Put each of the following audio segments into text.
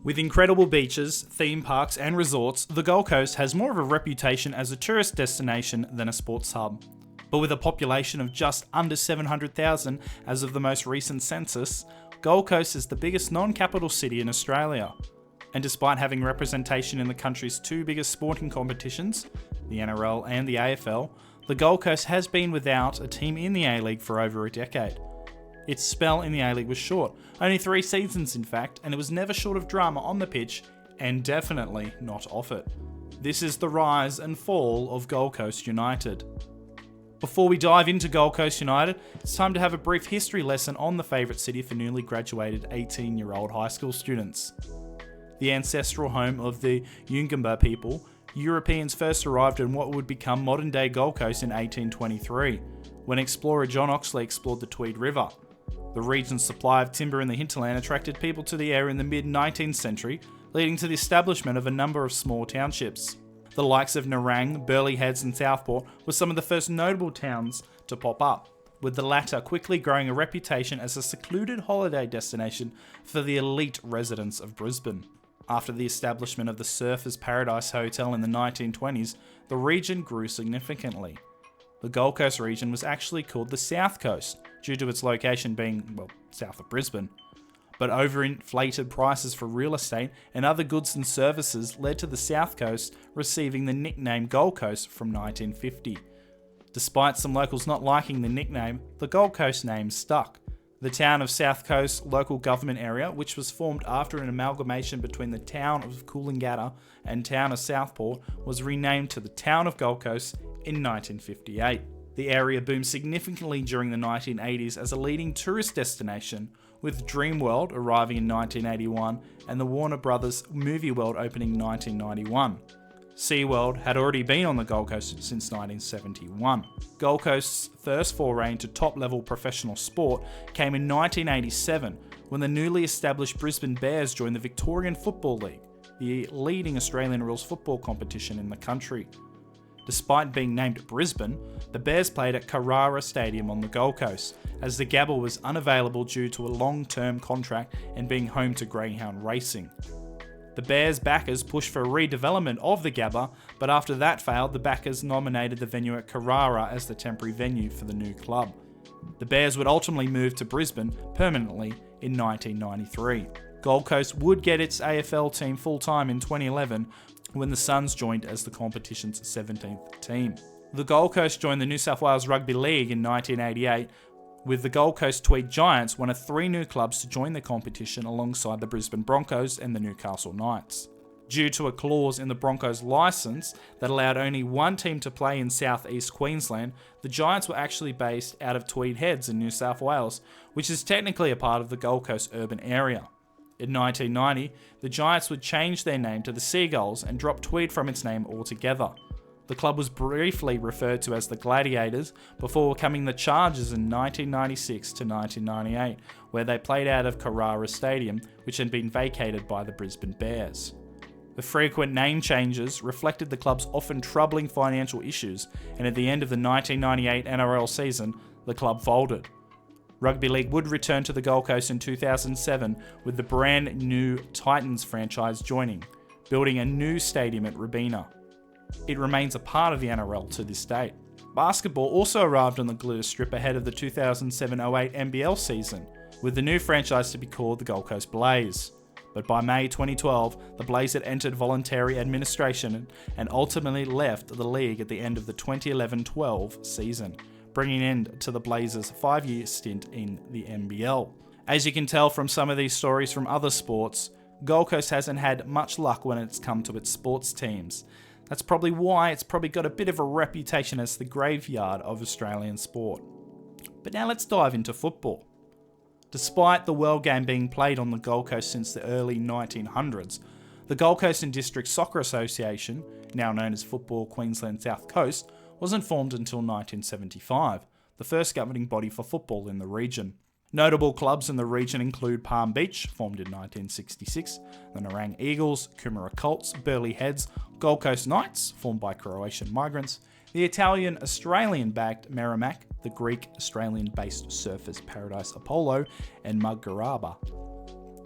With incredible beaches, theme parks and resorts, the Gold Coast has more of a reputation as a tourist destination than a sports hub. But with a population of just under 700,000 as of the most recent census, Gold Coast is the biggest non-capital city in Australia. And despite having representation in the country's two biggest sporting competitions, the NRL and the AFL, the Gold Coast has been without a team in the A-League for over a decade. Its spell in the A-League was short, only 3 seasons in fact, and it was never short of drama on the pitch, and definitely not off it. This is the rise and fall of Gold Coast United. Before we dive into Gold Coast United, it's time to have a brief history lesson on the favourite city for newly graduated 18-year-old high school students. The ancestral home of the Yugambeh people, Europeans first arrived in what would become modern-day Gold Coast in 1823, when explorer John Oxley explored the Tweed River. The region's supply of timber in the hinterland attracted people to the area in the mid-19th century, leading to the establishment of a number of small townships. The likes of Nerang, Burleigh Heads and Southport were some of the first notable towns to pop up, with the latter quickly growing a reputation as a secluded holiday destination for the elite residents of Brisbane. After the establishment of the Surfers Paradise Hotel in the 1920s, the region grew significantly. The Gold Coast region was actually called the South Coast, due to its location being, south of Brisbane. But overinflated prices for real estate and other goods and services led to the South Coast receiving the nickname Gold Coast from 1950. Despite some locals not liking the nickname, the Gold Coast name stuck. The town of South Coast local government area, which was formed after an amalgamation between the town of Coolangatta and town of Southport, was renamed to the town of Gold Coast in 1958. The area boomed significantly during the 1980s as a leading tourist destination, with Dreamworld arriving in 1981 and the Warner Brothers Movie World opening in 1991. SeaWorld had already been on the Gold Coast since 1971. Gold Coast's first foray into top-level professional sport came in 1987 when the newly established Brisbane Bears joined the Victorian Football League, the leading Australian rules football competition in the country. Despite being named Brisbane, the Bears played at Carrara Stadium on the Gold Coast, as the Gabba was unavailable due to a long-term contract and being home to greyhound racing. The Bears' backers pushed for a redevelopment of the Gabba, but after that failed, the backers nominated the venue at Carrara as the temporary venue for the new club. The Bears would ultimately move to Brisbane permanently in 1993. Gold Coast would get its AFL team full-time in 2011 when the Suns joined as the competition's 17th team. The Gold Coast joined the New South Wales Rugby League in 1988, with the Gold Coast Tweed Giants one of 3 new clubs to join the competition alongside the Brisbane Broncos and the Newcastle Knights. Due to a clause in the Broncos' licence that allowed only one team to play in South East Queensland, the Giants were actually based out of Tweed Heads in New South Wales, which is technically a part of the Gold Coast urban area. In 1990, the Giants would change their name to the Seagulls and drop Tweed from its name altogether. The club was briefly referred to as the Gladiators before becoming the Chargers in 1996 to 1998, where they played out of Carrara Stadium, which had been vacated by the Brisbane Bears. The frequent name changes reflected the club's often troubling financial issues, and at the end of the 1998 NRL season, the club folded. Rugby League would return to the Gold Coast in 2007 with the brand new Titans franchise joining, building a new stadium at Robina. It remains a part of the NRL to this date. Basketball also arrived on the Glitter Strip ahead of the 2007-08 NBL season, with the new franchise to be called the Gold Coast Blaze. But by May 2012, the Blaze had entered voluntary administration and ultimately left the league at the end of the 2011-12 season, bringing an end to the Blazers' 5-year stint in the NBL. As you can tell from some of these stories from other sports, Gold Coast hasn't had much luck when it's come to its sports teams. That's probably why it's probably got a bit of a reputation as the graveyard of Australian sport. But now let's dive into football. Despite the World Game being played on the Gold Coast since the early 1900s, the Gold Coast and District Soccer Association, now known as Football Queensland South Coast, wasn't formed until 1975, the first governing body for football in the region. Notable clubs in the region include Palm Beach, formed in 1966, the Nerang Eagles, Coomera Colts, Burleigh Heads, Gold Coast Knights, formed by Croatian migrants, the Italian-Australian-backed Merrimack, the Greek-Australian-based Surfers Paradise Apollo, and Mugaraba.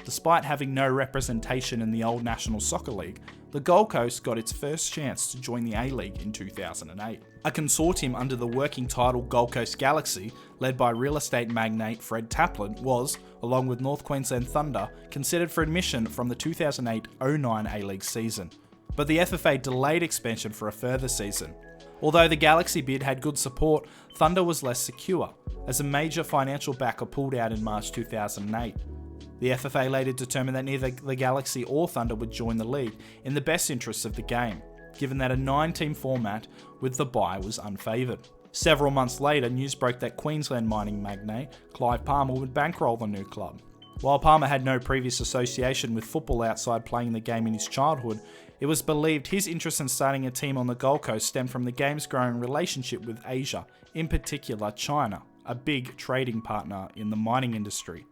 Despite having no representation in the old National Soccer League, the Gold Coast got its first chance to join the A-League in 2008. A consortium under the working title Gold Coast Galaxy, led by real estate magnate Fred Taplin, was, along with North Queensland Thunder, considered for admission from the 2008-09 A-League season. But the FFA delayed expansion for a further season. Although the Galaxy bid had good support, Thunder was less secure, as a major financial backer pulled out in March 2008. The FFA later determined that neither the Galaxy or Thunder would join the league in the best interests of the game, given that a 9-team format with the bye was unfavoured. Several months later, news broke that Queensland mining magnate Clive Palmer would bankroll the new club. While Palmer had no previous association with football outside playing the game in his childhood, it was believed his interest in starting a team on the Gold Coast stemmed from the game's growing relationship with Asia, in particular China, a big trading partner in the mining industry.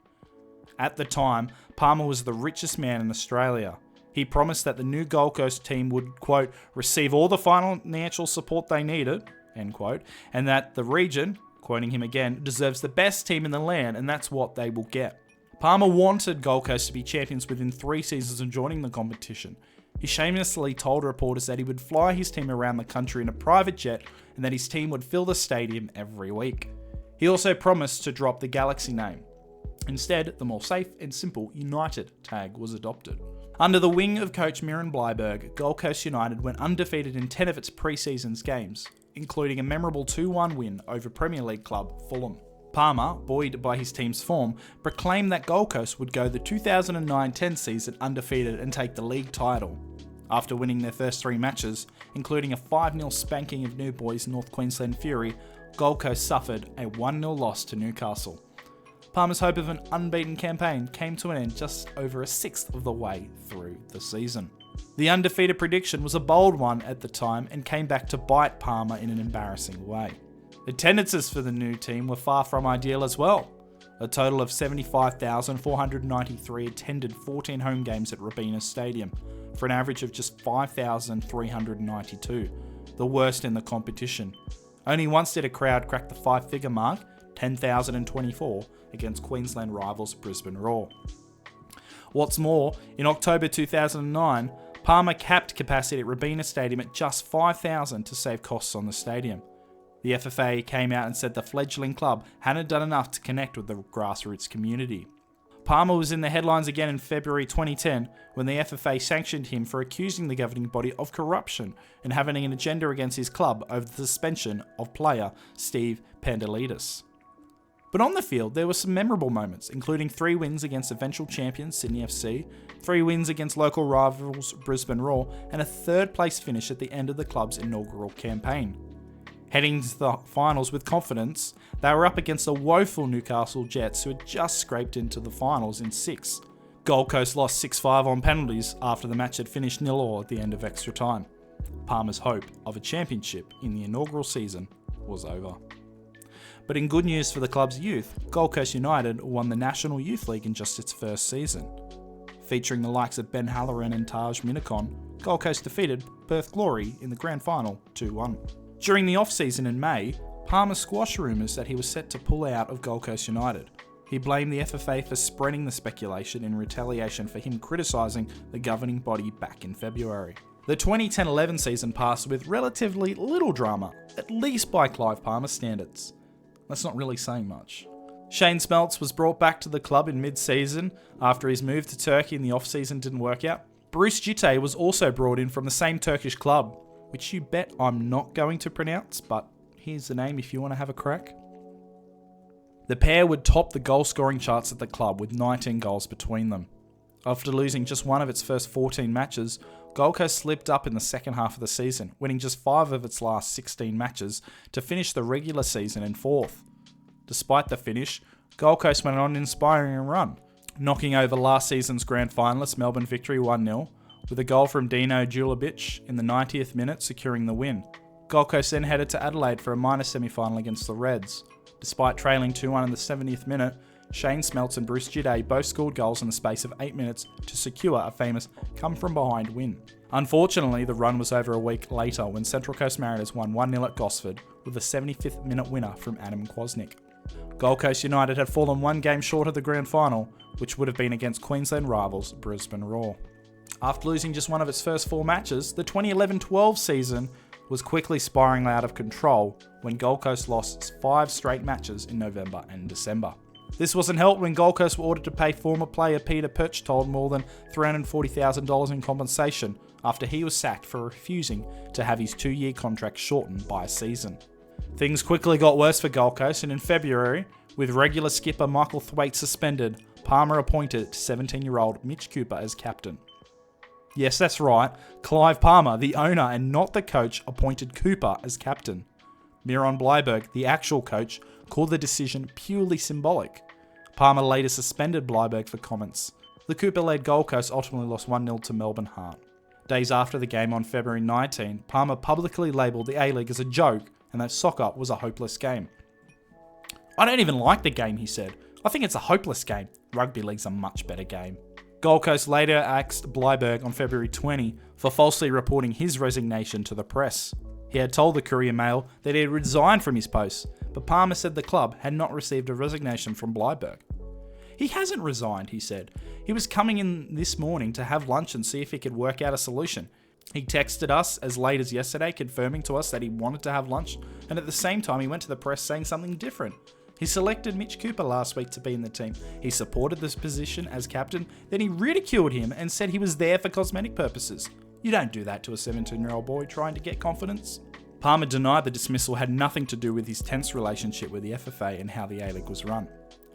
At the time, Palmer was the richest man in Australia. He promised that the new Gold Coast team would, quote, receive all the financial support they needed, end quote, and that the region, quoting him again, deserves the best team in the land and that's what they will get. Palmer wanted Gold Coast to be champions within 3 seasons of joining the competition. He shamelessly told reporters that he would fly his team around the country in a private jet and that his team would fill the stadium every week. He also promised to drop the Galaxy name. Instead, the more safe and simple United tag was adopted. Under the wing of coach Miran Bleiberg, Gold Coast United went undefeated in 10 of its pre-season games, including a memorable 2-1 win over Premier League club Fulham. Palmer, buoyed by his team's form, proclaimed that Gold Coast would go the 2009-10 season undefeated and take the league title. After winning their first 3 matches, including a 5-0 spanking of New Boys North Queensland Fury, Gold Coast suffered a 1-0 loss to Newcastle. Palmer's hope of an unbeaten campaign came to an end just over a sixth of the way through the season. The undefeated prediction was a bold one at the time and came back to bite Palmer in an embarrassing way. Attendances for the new team were far from ideal as well. A total of 75,493 attended 14 home games at Robina Stadium, for an average of just 5,392, the worst in the competition. Only once did a crowd crack the 5-figure mark, 10,024, against Queensland rivals Brisbane Roar. What's more, in October 2009, Palmer capped capacity at Robina Stadium at just 5,000 to save costs on the stadium. The FFA came out and said the fledgling club hadn't done enough to connect with the grassroots community. Palmer was in the headlines again in February 2010 when the FFA sanctioned him for accusing the governing body of corruption and having an agenda against his club over the suspension of player Steve Pandalidis. But on the field, there were some memorable moments, including 3 wins against eventual champions Sydney FC, 3 wins against local rivals Brisbane Roar, and a 3rd place finish at the end of the club's inaugural campaign. Heading to the finals with confidence, they were up against the woeful Newcastle Jets who had just scraped into the finals in 6. Gold Coast lost 6-5 on penalties after the match had finished 0-0 at the end of extra time. Palmer's hope of a championship in the inaugural season was over. But in good news for the club's youth, Gold Coast United won the National Youth League in just its first season. Featuring the likes of Ben Halloran and Taj Minakon, Gold Coast defeated Perth Glory in the grand final 2-1. During the off-season in May, Palmer squashed rumours that he was set to pull out of Gold Coast United. He blamed the FFA for spreading the speculation in retaliation for him criticising the governing body back in February. The 2010-11 season passed with relatively little drama, at least by Clive Palmer standards. That's not really saying much. Shane Smeltz was brought back to the club in mid-season after his move to Turkey in the off-season didn't work out. Bruce Jitte was also brought in from the same Turkish club, which you bet I'm not going to pronounce, but here's the name if you want to have a crack. The pair would top the goal-scoring charts at the club with 19 goals between them. After losing just one of its first 14 matches, Gold Coast slipped up in the second half of the season, winning just 5 of its last 16 matches to finish the regular season in 4th. Despite the finish, Gold Coast went on an inspiring run, knocking over last season's grand finalist Melbourne Victory 1-0, with a goal from Dino Julovic in the 90th minute securing the win. Gold Coast then headed to Adelaide for a minor semi-final against the Reds. Despite trailing 2-1 in the 70th minute, Shane Smeltz and Bruce Jitte both scored goals in the space of 8 minutes to secure a famous come-from-behind win. Unfortunately, the run was over a week later when Central Coast Mariners won 1-0 at Gosford with a 75th minute winner from Adam Kwasnick. Gold Coast United had fallen one game short of the grand final, which would have been against Queensland rivals Brisbane Roar. After losing just one of its first 4 matches, the 2011-12 season was quickly spiralling out of control when Gold Coast lost 5 straight matches in November and December. This wasn't helped when Gold Coast were ordered to pay former player Peter Perchtold more than $340,000 in compensation after he was sacked for refusing to have his 2-year contract shortened by a season. Things quickly got worse for Gold Coast, and in February, with regular skipper Michael Thwaite suspended, Palmer appointed 17-year-old Mitch Cooper as captain. Yes, that's right, Clive Palmer, the owner and not the coach, appointed Cooper as captain. Miron Bleiberg, the actual coach, called the decision purely symbolic. Palmer later suspended Bleiberg for comments. The Cooper-led Gold Coast ultimately lost 1-0 to Melbourne Heart. Days after the game on February 19, Palmer publicly labelled the A-League as a joke and that soccer was a hopeless game. "I don't even like the game," he said. "I think it's a hopeless game. Rugby league's a much better game." Gold Coast later axed Bleiberg on February 20 for falsely reporting his resignation to the press. He had told the Courier Mail that he had resigned from his post, but Palmer said the club had not received a resignation from Bleiberg. "He hasn't resigned," he said. "He was coming in this morning to have lunch and see if he could work out a solution. He texted us as late as yesterday confirming to us that he wanted to have lunch, and at the same time he went to the press saying something different. He selected Mitch Cooper last week to be in the team. He supported this position as captain, then he ridiculed him and said he was there for cosmetic purposes. You don't do that to a 17-year-old boy trying to get confidence." Palmer denied the dismissal had nothing to do with his tense relationship with the FFA and how the A-League was run.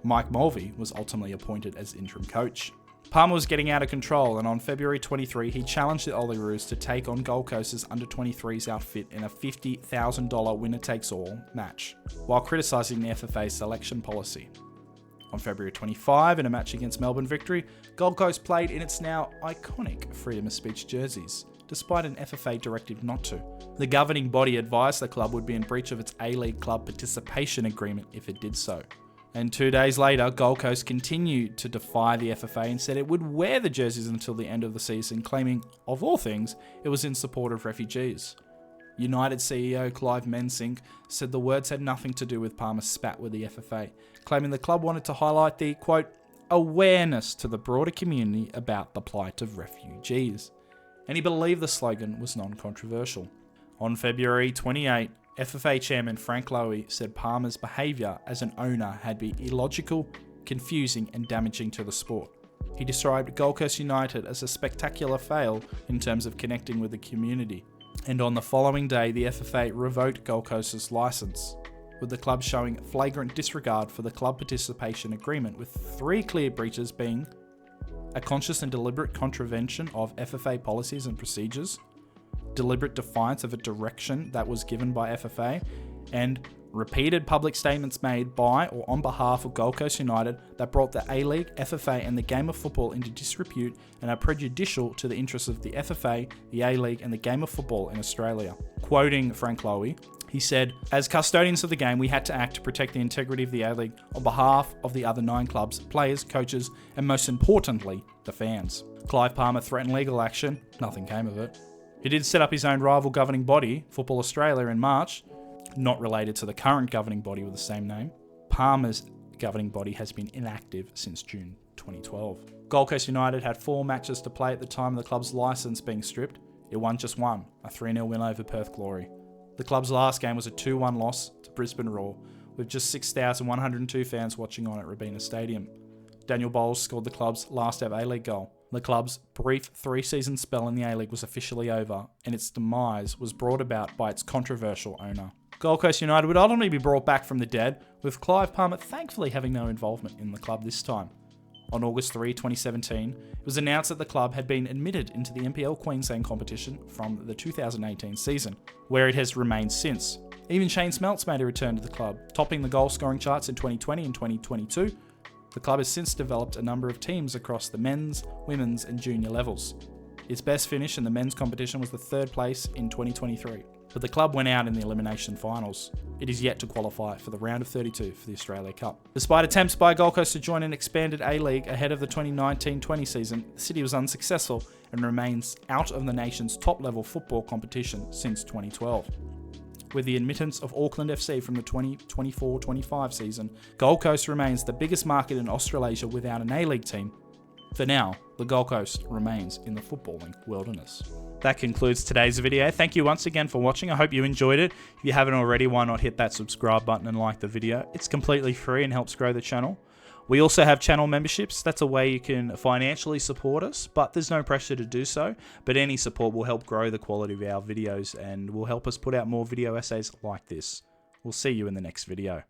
Mike Mulvey was ultimately appointed as interim coach. Palmer was getting out of control, and on February 23 he challenged the Olyroos to take on Gold Coast's under-23s outfit in a $50,000 winner-takes-all match, while criticising the FFA's selection policy. On February 25, in a match against Melbourne Victory, Gold Coast played in its now iconic freedom of speech jerseys, despite an FFA directive not to. The governing body advised the club would be in breach of its A-League club participation agreement if it did so. And 2 days later, Gold Coast continued to defy the FFA and said it would wear the jerseys until the end of the season, claiming, of all things, it was in support of refugees. United CEO Clive Mensink said the words had nothing to do with Palmer's spat with the FFA, claiming the club wanted to highlight the, quote, awareness to the broader community about the plight of refugees. And he believed the slogan was non-controversial. On February 28, FFA Chairman Frank Lowy said Palmer's behaviour as an owner had been illogical, confusing and damaging to the sport. He described Gold Coast United as a spectacular fail in terms of connecting with the community. And on the following day, the FFA revoked Gold Coast's licence, with the club showing flagrant disregard for the club participation agreement, with 3 clear breaches being a conscious and deliberate contravention of FFA policies and procedures, deliberate defiance of a direction that was given by FFA, and repeated public statements made by or on behalf of Gold Coast United that brought the A-League, FFA and the game of football into disrepute and are prejudicial to the interests of the FFA, the A-League and the game of football in Australia. Quoting Frank Lowy, he said, "As custodians of the game, we had to act to protect the integrity of the A-League on behalf of the other 9 clubs, players, coaches, and most importantly, the fans." Clive Palmer threatened legal action. Nothing came of it. He did set up his own rival governing body, Football Australia, in March, not related to the current governing body with the same name. Palmer's governing body has been inactive since June 2012. Gold Coast United had 4 matches to play at the time of the club's licence being stripped. It won just one, a 3-0 win over Perth Glory. The club's last game was a 2-1 loss to Brisbane Roar, with just 6,102 fans watching on at Robina Stadium. Daniel Bowles scored the club's last ever A-League goal. The club's brief 3-season spell in the A-League was officially over, and its demise was brought about by its controversial owner. Gold Coast United would ultimately be brought back from the dead, with Clive Palmer thankfully having no involvement in the club this time. On August 3, 2017, it was announced that the club had been admitted into the NPL Queensland competition from the 2018 season, where it has remained since. Even Shane Smeltz made a return to the club, topping the goal-scoring charts in 2020 and 2022. The club has since developed a number of teams across the men's, women's and junior levels. Its best finish in the men's competition was the 3rd place in 2023, but the club went out in the elimination finals. It is yet to qualify for the round of 32 for the Australia Cup. Despite attempts by Gold Coast to join an expanded A-League ahead of the 2019-20 season, the city was unsuccessful and remains out of the nation's top-level football competition since 2012. With the admittance of Auckland FC from the 2024-25 season, Gold Coast remains the biggest market in Australasia without an A-League team. For now, the Gold Coast remains in the footballing wilderness. That concludes today's video. Thank you once again for watching. I hope you enjoyed it. If you haven't already, why not hit that subscribe button and like the video? It's completely free and helps grow the channel. We also have channel memberships. That's a way you can financially support us, but there's no pressure to do so. But any support will help grow the quality of our videos and will help us put out more video essays like this. We'll see you in the next video.